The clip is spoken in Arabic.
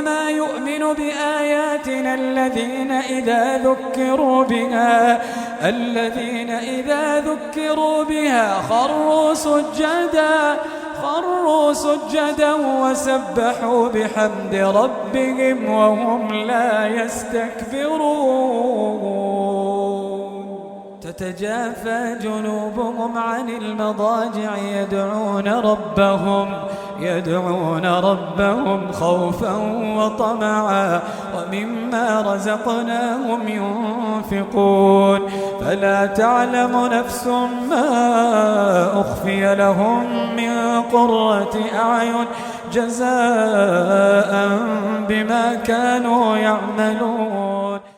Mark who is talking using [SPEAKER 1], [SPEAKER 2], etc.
[SPEAKER 1] إنما يؤمن بآياتنا الذين إذا ذكروا بها خروا سجدا وسبحوا بحمد ربهم وهم لا يستكبرون تتجافى جنوبهم عن المضاجع يدعون ربهم خوفا وطمعا ومما رزقناهم ينفقون فلا تعلم نفس ما أخفي لهم من قرة أعين جزاء بما كانوا يعملون.